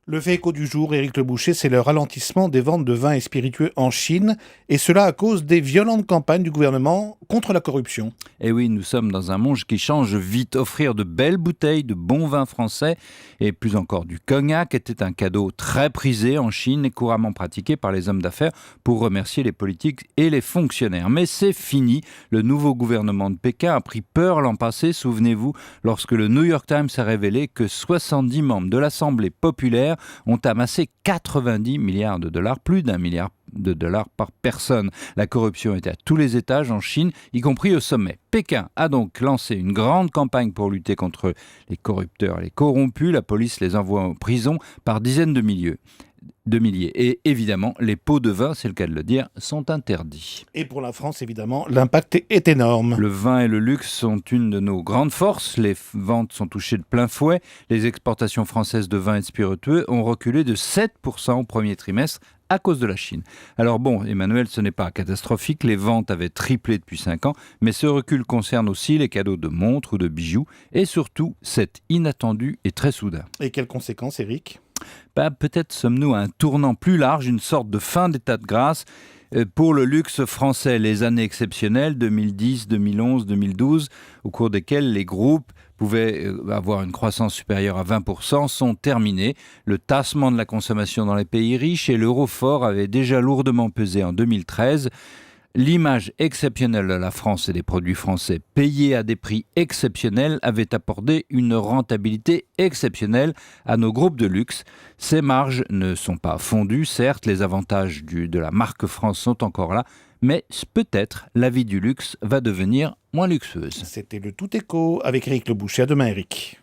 Le fait écho du jour, Éric Le Boucher, c'est le ralentissement des ventes de vins et spiritueux en Chine, et cela à cause des violentes campagnes du gouvernement contre la corruption. Et oui, nous sommes dans un monde qui change vite. Offrir de belles bouteilles de bons vins français et plus encore du cognac était un cadeau très prisé en Chine et couramment pratiqué par les hommes d'affaires pour remercier les politiques et les fonctionnaires. Mais c'est fini. Le nouveau gouvernement de Pékin a pris peur l'an passé, souvenez-vous, lorsque le New York Times a révélé que 70 membres de l'Assemblée populaire ont amassé 90 milliards de dollars, plus d'1 milliard de dollars par personne. La corruption était à tous les étages en Chine, y compris au sommet. Pékin a donc lancé une grande campagne pour lutter contre les corrupteurs et les corrompus. La police les envoie en prison par dizaines de milliers. Et évidemment, les pots de vin, c'est le cas de le dire, sont interdits. Et pour la France, évidemment, l'impact est énorme. Le vin et le luxe sont une de nos grandes forces. Les ventes sont touchées de plein fouet. Les exportations françaises de vins et de spiritueux ont reculé de 7% au premier trimestre à cause de la Chine. Alors bon, Emmanuel, ce n'est pas catastrophique. Les ventes avaient triplé depuis 5 ans, mais ce recul concerne aussi les cadeaux de montres ou de bijoux. Et surtout, c'est inattendu et très soudain. Et quelles conséquences, Éric ? Peut-être sommes-nous à un tournant plus large, une sorte de fin d'état de grâce pour le luxe français. Les années exceptionnelles, 2010, 2011, 2012, au cours desquelles les groupes pouvaient avoir une croissance supérieure à 20%, sont terminées. Le tassement de la consommation dans les pays riches et l'euro fort avaient déjà lourdement pesé en 2013. L'image exceptionnelle de la France et des produits français payés à des prix exceptionnels avait apporté une rentabilité exceptionnelle à nos groupes de luxe. Ces marges ne sont pas fondues, certes, les avantages de la marque France sont encore là, mais peut-être la vie du luxe va devenir moins luxueuse. C'était le Tout Écho avec Éric Le Boucher. À demain, Éric.